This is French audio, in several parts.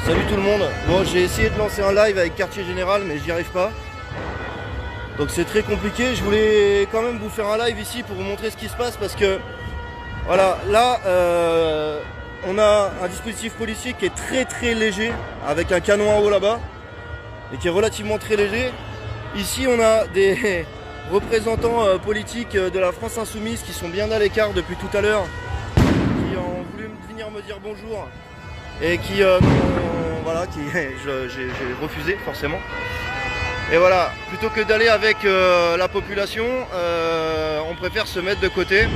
Salut tout le monde. Bon, j'ai essayé de lancer un live avec Quartier Général, mais j'y arrive pas. Donc c'est très compliqué. Je voulais quand même vous faire un live ici pour vous montrer ce qui se passe parce que voilà, là on a un dispositif policier qui est très léger avec un canon à eau là-bas et qui est relativement très léger. Ici on a des représentants politiques de la France Insoumise qui sont bien à l'écart depuis tout à l'heure, qui ont voulu venir me dire bonjour et qui voilà, j'ai refusé forcément. Et voilà, plutôt que d'aller avec la population, on préfère se mettre de côté.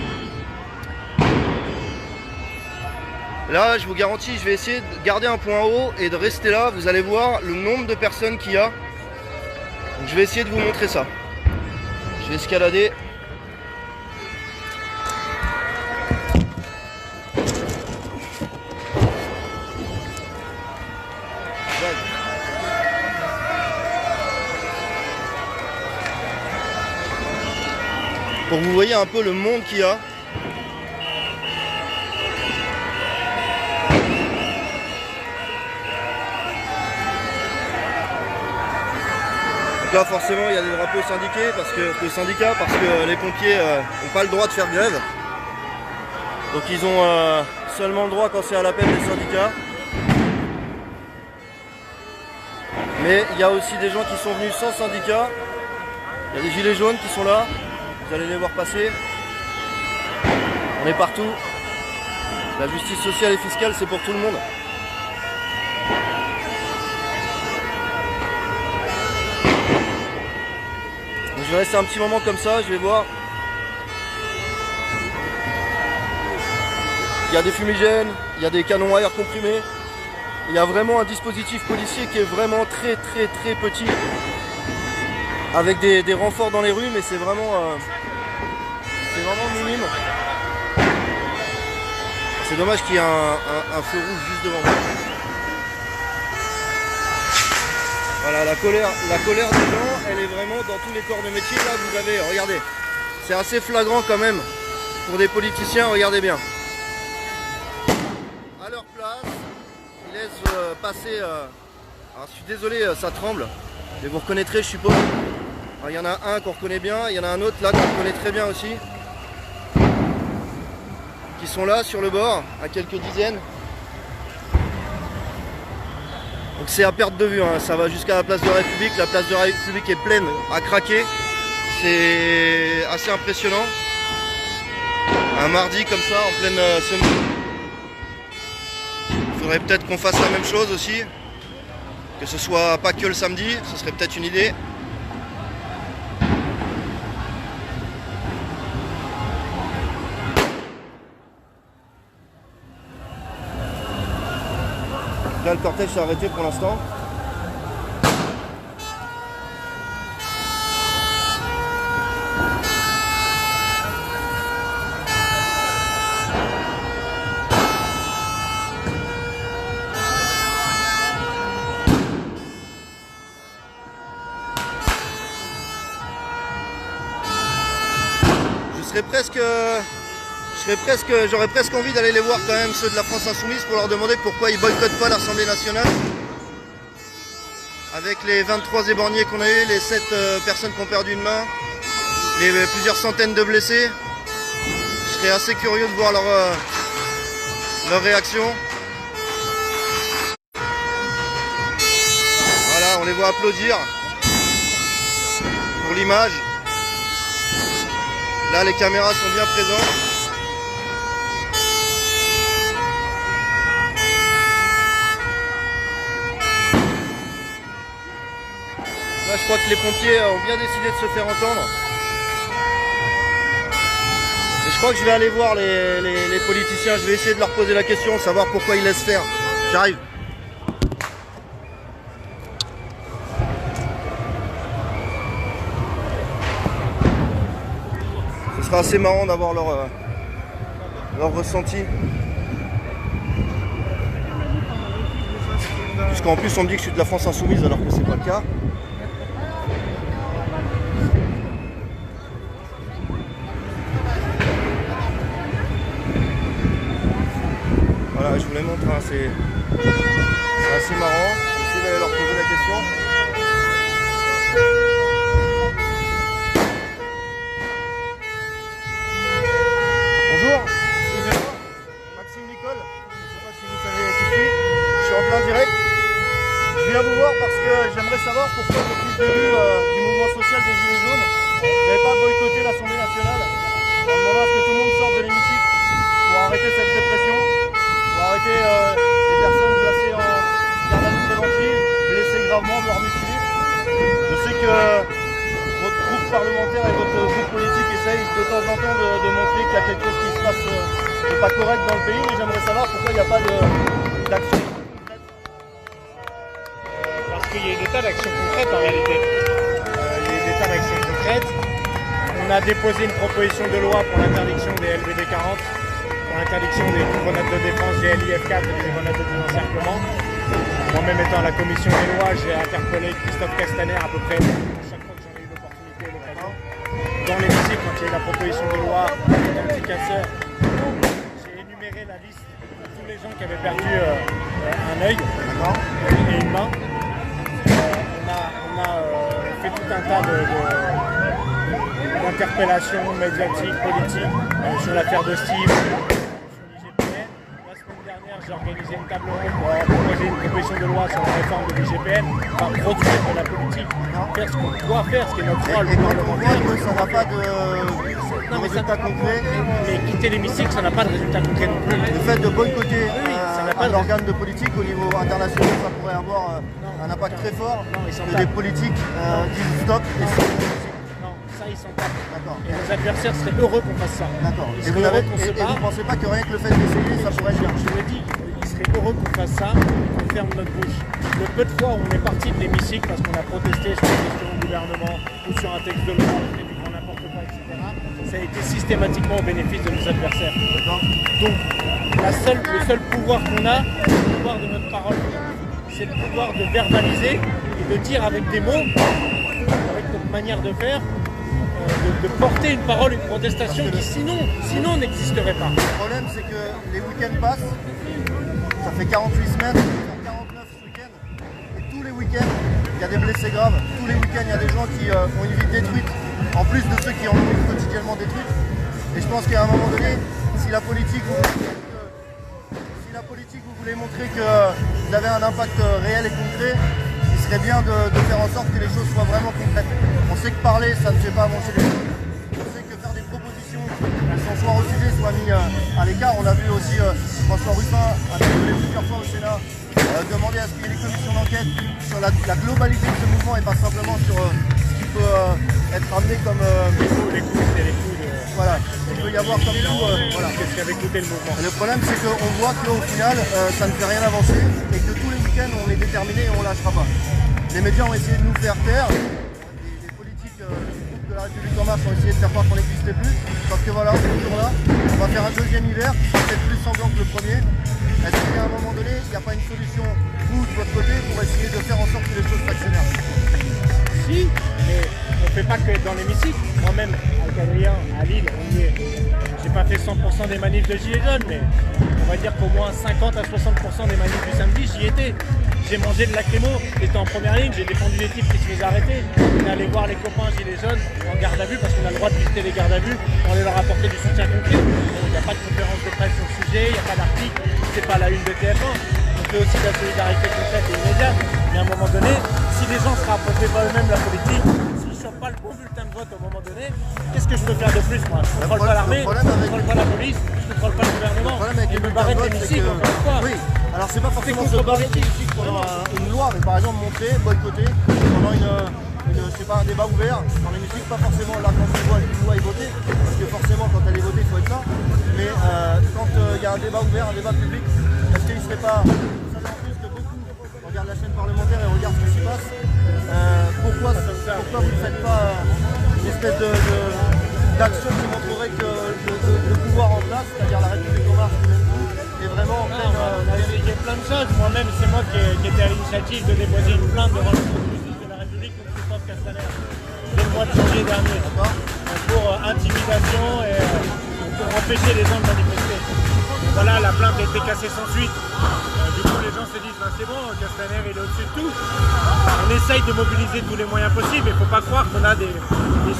Là, je vous garantis, je vais essayer de garder un point haut et de rester là. Vous allez voir le nombre de personnes qu'il y a. Donc, je vais essayer de vous montrer ça. Je vais escalader. Pour que vous voyez un peu le monde qu'il y a. Donc là forcément il y a des drapeaux syndiqués parce que les pompiers n'ont pas le droit de faire grève. Donc ils ont seulement le droit quand c'est à l'appel des syndicats. Mais il y a aussi des gens qui sont venus sans syndicat. Il y a des gilets jaunes qui sont là. Vous allez les voir passer. On est partout. La justice sociale et fiscale, c'est pour tout le monde. Donc je vais rester un petit moment comme ça, je vais voir. Il y a des fumigènes, il y a des canons à air comprimé. Il y a vraiment un dispositif policier qui est vraiment très petit. Avec des renforts dans les rues, mais c'est vraiment minime. C'est dommage qu'il y ait un feu rouge juste devant moi. Voilà, la colère des gens, elle est vraiment dans tous les corps de métier. Là, vous avez, regardez, c'est assez flagrant quand même pour des politiciens, regardez bien. À leur place, ils laissent passer... alors, je suis désolé, ça tremble, mais vous reconnaîtrez, je suppose. Il y en a un qu'on reconnaît bien, il y en a un autre là qu'on reconnaît très bien aussi. Qui sont là sur le bord, à quelques dizaines. Donc c'est à perte de vue, hein. Ça va jusqu'à la place de la République. La place de la République est pleine à craquer. C'est assez impressionnant. Un mardi comme ça, en pleine semaine. Il faudrait peut-être qu'on fasse la même chose aussi. Que ce soit pas que le samedi, ce serait peut-être une idée. Là, le cortège s'est arrêté pour l'instant. J'aurais presque envie d'aller les voir quand même, ceux de la France Insoumise, pour leur demander pourquoi ils boycottent pas l'Assemblée nationale. Avec les 23 éborgnés qu'on a eu, les 7 personnes qui ont perdu une main, les plusieurs centaines de blessés. Je serais assez curieux de voir leur réaction. Voilà, on les voit applaudir pour l'image. Là, les caméras sont bien présentes. Là, je crois que les pompiers ont bien décidé de se faire entendre. Et je crois que je vais aller voir les politiciens. Je vais essayer de leur poser la question, savoir pourquoi ils laissent faire. J'arrive. Ce sera assez marrant d'avoir leur ressenti. Puisqu'en plus on me dit que je suis de la France Insoumise alors que c'est pas le cas. Voilà, je vous les montre, hein. c'est assez marrant. J'essaie d'aller leur poser la question. Bonjour, excusez-moi, Maxime Nicole, je ne sais pas si vous savez qui je suis en plein direct. Je viens vous voir parce que j'aimerais savoir pourquoi depuis le début du mouvement social des Gilets jaunes, vous n'avez pas boycotté l'Assemblée nationale en demandant à ce que tout le monde sorte de l'hémicycle pour arrêter cette répression, pour arrêter les personnes placées en garde à vue préventive, blessées gravement, voire mutilées. Je sais que votre groupe parlementaire et votre groupe politique essayent de temps en temps de montrer qu'il y a quelque chose qui se passe de pas correct dans le pays, mais j'aimerais savoir pourquoi il n'y a pas d'action. Parce qu'il y a des tas d'actions concrètes en réalité. Il y a des tas d'actions concrètes. On a déposé une proposition de loi pour l'interdiction des LBD 40, pour l'interdiction des grenades de défense, des LIF4 et des grenades de désencerclement. Moi-même étant à la commission des lois, j'ai interpellé Christophe Castaner à peu près chaque fois que j'en ai eu l'opportunité et l'occasion. Dans l'hémicycle, quand il y a eu la proposition de loi anti-casseurs, j'ai énuméré la liste de tous les gens qui avaient perdu un œil et une main. On a fait tout un tas d'interpellations médiatiques, politiques sur l'affaire de Steve, sur l'IGPN. La semaine dernière, j'ai organisé une table ronde pour proposer une proposition de loi sur la réforme de l'IGPN, enfin produire de la politique, faire ce qu'on doit faire, ce qui est notre rôle. Et quand on voit que ça n'a pas de résultat concret, mais quitter l'hémicycle, ça n'a pas de résultat concret non plus. Le fait de boycotter ça n'a pas un organe de politique au niveau international, ça pourrait avoir un impact très fort que des politiques disent stop et c'est non, ça ils s'en tapent. D'accord. Et nos adversaires seraient heureux qu'on fasse ça. D'accord. Ils Et vous seraient heureux qu'on se ne barre. pensez pas que rien que le fait d'essayer, ça pourrait être bien? Je le dis, ils seraient heureux qu'on fasse ça et qu'on ferme notre bouche. Le peu de fois où on est parti de l'hémicycle parce qu'on a protesté sur une question au gouvernement ou sur un texte de loi, on fait du grand n'importe quoi, etc., ça a été systématiquement au bénéfice de nos adversaires. Donc, le seul pouvoir qu'on a, c'est le pouvoir de notre parole. C'est le pouvoir de verbaliser et de dire avec des mots, avec notre manière de faire, de porter une parole, une protestation qui sinon n'existerait pas. Le problème, c'est que les week-ends passent, ça fait 48 semaines, ça fait 49 ce week-end, et tous les week-ends, il y a des blessés graves, tous les week-ends, il y a des gens qui ont une vie détruite, en plus de ceux qui ont une vie quotidiennement détruite. Et je pense qu'à un moment donné, si la politique vous voulez montrer que vous avez un impact réel et concret, il serait bien de faire en sorte que les choses soient vraiment concrètes. On sait que parler, ça ne fait pas avancer les choses. On sait que faire des propositions qui sont soit refusées, soit mises à l'écart. On a vu aussi François Ruffin interpellé plusieurs fois au Sénat, demander à ce qu'il y ait des commissions d'enquête sur la globalité de ce mouvement et pas simplement sur ce qui peut être amené comme Les coups et les coups de... voilà, il peut y avoir comme tout. Voilà. Qu'est-ce qui avait coûté le mouvement? Le problème, c'est qu'on voit qu'au final, ça ne fait rien avancer et que tous les week-ends, on est déterminé et on ne lâchera pas. Les médias ont essayé de nous faire taire, les politiques du groupe de la République en marche ont essayé de faire croire qu'on n'existait plus, parce que voilà, on est toujours là, on va faire un deuxième hiver qui sera peut-être plus sanglant que le premier. Est-ce qu'à un moment donné, il n'y a pas une solution, vous, de votre côté, pour essayer de faire en sorte que les choses s'accélèrent? Si, mais on ne fait pas que dans l'hémicycle. Moi-même, avec Adrien, à Lille, j'ai pas fait 100% des manifs de Gilets jaunes, mais on va dire qu'au moins 50 à 60% des manifs du samedi, j'y étais. J'ai mangé de lacrymo, j'étais en première ligne, j'ai défendu les types qui se faisaient arrêter. On est allé voir les copains Gilets jaunes en garde à vue, parce qu'on a le droit de visiter les gardes à vue, pour aller leur apporter du soutien concret. Il n'y a pas de conférence de presse sur le sujet, il n'y a pas d'article, c'est pas la une de TF1. On fait aussi de la solidarité concrète et immédiate. Mais à un moment donné, si les gens se rapprochaient pas eux-mêmes la politique, s'ils ne chopent pas le bon bulletin de vote au moment donné, qu'est-ce que je peux faire de plus moi? Je ne contrôle pas l'armée, je ne contrôle pas la police, je ne contrôle pas le gouvernement. Et me barrer de l'hémicycle, encore une fois. Oui, alors c'est pas forcément se barrer de l'hémicycle pendant une loi, mais par exemple montrer, boycotter pendant je sais pas, un débat ouvert dans l'hémicycle, pas forcément là quand une loi est votée, parce que forcément quand elle est votée il faut être là, mais quand il y a un débat ouvert, un débat public, est-ce qu'il ne serait pas, sachant plus que beaucoup regardent la chaîne parlementaire et regardent ce qui s'y passe, pourquoi vous ne faites pas une espèce d'action qui montrerait que le pouvoir en place, c'est-à-dire la République en marche, est vraiment en pleine... On a essayé plein de choses. Moi-même, c'est moi qui étais à l'initiative de déposer une plainte devant la Cour de justice de la République contre Christophe Castaner dès le mois de janvier dernier. Pour intimidation et pour empêcher les gens de manifester. Voilà, la plainte a été cassée sans suite. se disent ben, c'est bon, Castaner il est au-dessus de tout. On essaye de mobiliser tous les moyens possibles, mais il ne faut pas croire qu'on a des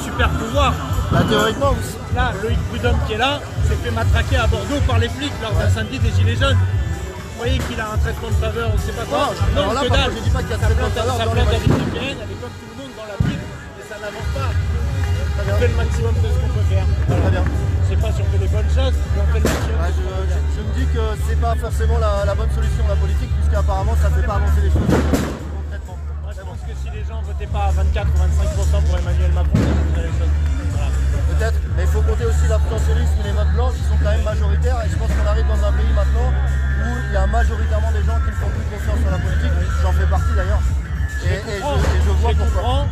super pouvoirs. Bah, théoriquement, là, Loïc Prudhomme qui est là s'est fait matraquer à Bordeaux par les flics lors d'un samedi des Gilets jaunes. Vous voyez qu'il a un traitement de faveur, on ne sait pas quoi. Non, là, que dalle. je dis pas qu'il y a traitement de faveur Sa dans plainte les avec l'UPN, elle est comme tout le monde dans la ville, et ça n'avance pas. On fait le maximum de ce qu'on peut faire. Voilà. Très bien. Je sais pas si on fait les bonnes choses, mais on fait le maximum. Bah, je me dis que c'est pas forcément la bonne solution, la politique, puisqu'apparemment ça ne fait pas avancer les choses concrètement. Moi, je pense que si les gens votaient pas à 24 ou 25% pour Emmanuel Macron, ça changerait les choses. Voilà. Peut-être, mais il faut compter aussi l'abstentionnisme et les votes blancs qui sont quand même majoritaires, et je pense qu'on arrive dans un pays maintenant où il y a majoritairement des gens qui ne font plus confiance sur la politique, j'en fais partie d'ailleurs, et je vois pourquoi.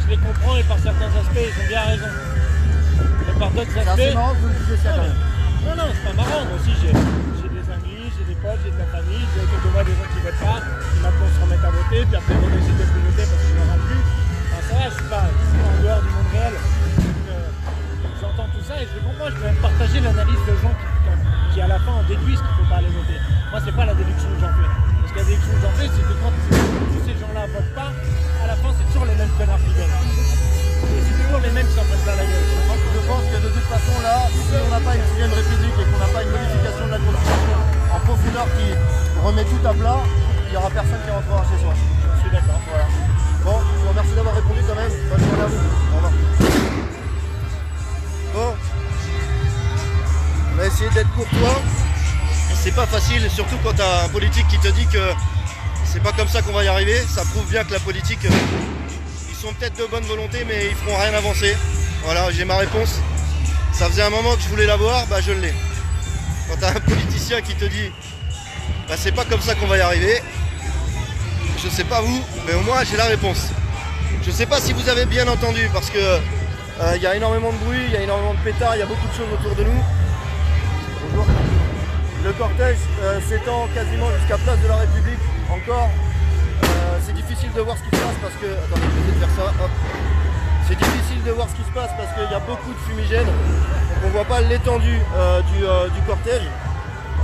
Je les comprends et par certains aspects ils ont bien raison. Et par d'autres aspects... C'est assez marrant que vous le disiez ça quand même. Non, c'est pas marrant, moi aussi j'ai des amis, j'ai des potes, j'ai de la famille, j'ai autour de moi des gens qui votent pas, qui maintenant se remettent à voter, puis après vont décider de plus voter parce qu'ils n'en ont plus. Enfin ça va, je suis pas en dehors du monde réel. Donc, j'entends tout ça et je le comprends, je peux même partager l'analyse de gens qui à la fin en déduisent qu'il ne faut pas aller voter. Moi c'est pas la déduction que j'en fais. Parce que la déduction que j'en fais, c'est que quand tous ces gens-là ne votent pas, à la fin c'est toujours les mêmes connards qui gagnent. Et c'est toujours les mêmes qui s'en prennent plein la gueule. Je pense que de toute façon là, si on n'a pas une 6ème République et qu'on n'a pas une modification de la Constitution en profondeur qui remet tout à plat, il n'y aura personne qui rentrera chez soi. Je suis d'accord. Voilà. Bon, je vous remercie d'avoir répondu quand même. Bonne journée à vous. Au revoir. Bon. On va essayer d'être courtois. C'est pas facile, surtout quand tu as un politique qui te dit que c'est pas comme ça qu'on va y arriver. Ça prouve bien que la politique, ils sont peut-être de bonne volonté, mais ils feront rien avancer. Voilà, j'ai ma réponse. Ça faisait un moment que je voulais l'avoir, bah je l'ai. Quand tu as un politicien qui te dit bah c'est pas comme ça qu'on va y arriver, je sais pas vous, mais au moins j'ai la réponse. Je sais pas si vous avez bien entendu, parce que il y a énormément de bruit, il y a énormément de pétards, il y a beaucoup de choses autour de nous. Bonjour. Le cortège s'étend quasiment jusqu'à Place de la République encore. C'est difficile de voir ce qui se passe parce que... Attendez, je vais essayer de faire ça. Hop. C'est difficile de voir ce qui se passe parce qu'il y a beaucoup de fumigènes. Donc on ne voit pas l'étendue du cortège.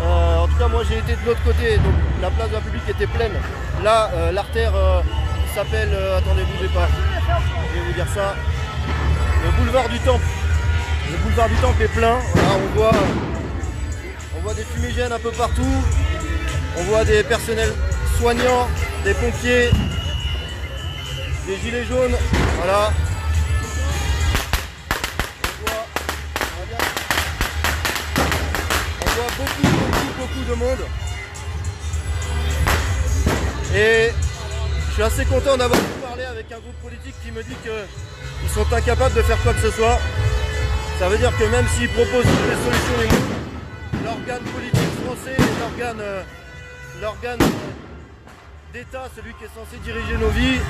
En tout cas, moi j'ai été de l'autre côté. Donc la Place de la République était pleine. Là, l'artère s'appelle... attendez, bougez pas. Je vais vous dire ça. Le boulevard du Temple. Le boulevard du Temple est plein. Voilà, on voit des fumigènes un peu partout, on voit des personnels soignants, des pompiers, des gilets jaunes, voilà. On voit beaucoup de monde. Et je suis assez content d'avoir parlé avec un groupe politique qui me dit qu'ils sont incapables de faire quoi que ce soit. Ça veut dire que même s'ils proposent toutes les solutions les mieux, l'organe politique français, l'organe d'État, celui qui est censé diriger nos vies,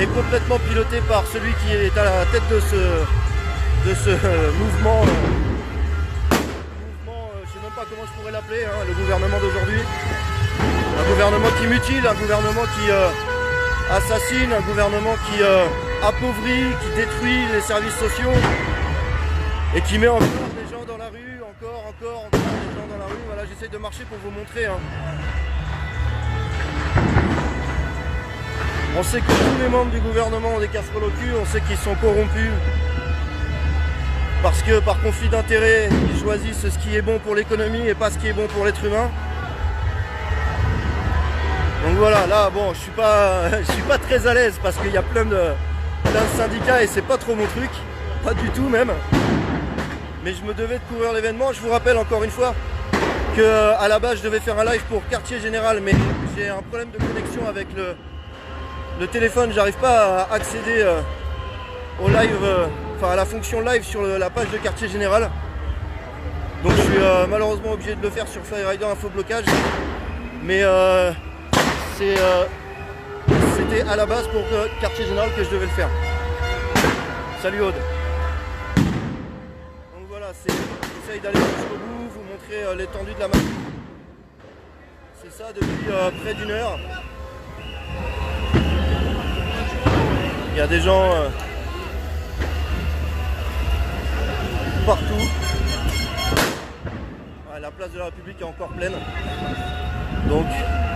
est complètement piloté par celui qui est à la tête de ce mouvement. Je ne sais même pas comment je pourrais l'appeler, hein, le gouvernement d'aujourd'hui. Un gouvernement qui mutile, un gouvernement qui assassine, un gouvernement qui appauvrit, qui détruit les services sociaux et qui met encore des gens dans la rue, encore des gens dans la rue. Voilà, j'essaie de marcher pour vous montrer. Hein. On sait que tous les membres du gouvernement ont des casseroles au cul, on sait qu'ils sont corrompus parce que par conflit d'intérêts, ils choisissent ce qui est bon pour l'économie et pas ce qui est bon pour l'être humain. Donc voilà, là bon, je suis pas très à l'aise parce qu'il y a plein de syndicats et c'est pas trop mon truc, pas du tout même. Mais je me devais de couvrir l'événement. Je vous rappelle encore une fois que à la base je devais faire un live pour Quartier Général, mais j'ai un problème de connexion avec le téléphone. J'arrive pas à accéder au live, à la fonction live sur la page de Quartier Général. Donc je suis malheureusement obligé de le faire sur Flyrider Info Blocage. Mais c'était à la base pour Quartier Général que je devais le faire. Salut Aude. Donc voilà, j'essaye d'aller jusqu'au bout, vous montrer l'étendue de la map. C'est ça depuis près d'une heure. Il y a des gens partout. Ouais, la place de la République est encore pleine. Donc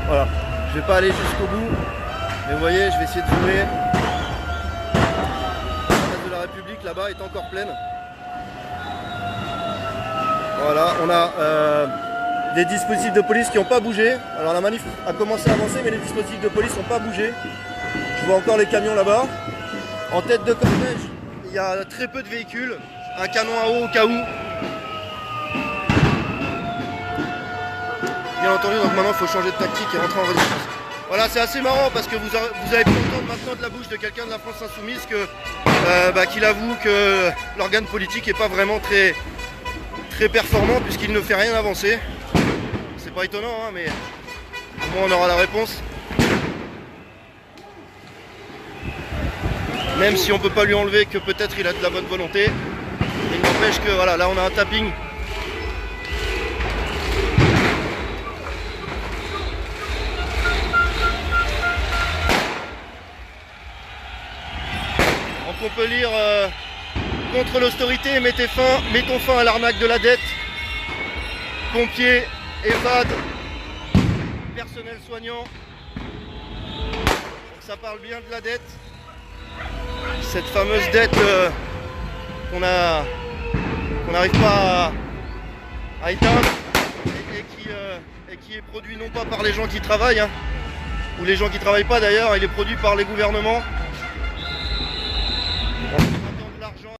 Voilà, je vais pas aller jusqu'au bout, mais vous voyez, je vais essayer de zoomer. La place de la République là-bas est encore pleine. Voilà, on a des dispositifs de police qui n'ont pas bougé. Alors la manif a commencé à avancer, mais les dispositifs de police n'ont pas bougé. Je vois encore les camions là-bas. En tête de cortège, il y a très peu de véhicules. Un canon à eau au cas où. Bien entendu, donc maintenant il faut changer de tactique et rentrer en résistance. Voilà, c'est assez marrant parce que vous avez pu entendre maintenant de la bouche de quelqu'un de la France Insoumise qu'il avoue que l'organe politique n'est pas vraiment très performant puisqu'il ne fait rien avancer. C'est pas étonnant, hein, mais au moins on aura la réponse. Même si on peut pas lui enlever que peut-être il a de la bonne volonté. Il n'empêche que voilà, là on a un tapping. Donc on peut lire contre l'austérité, mettons fin à l'arnaque de la dette. Pompiers, EHPAD, personnel soignant. Donc ça parle bien de la dette. Cette fameuse dette qu'on n'arrive pas à éteindre et qui est produite non pas par les gens qui travaillent, hein, ou les gens qui ne travaillent pas d'ailleurs, il est produit par les gouvernements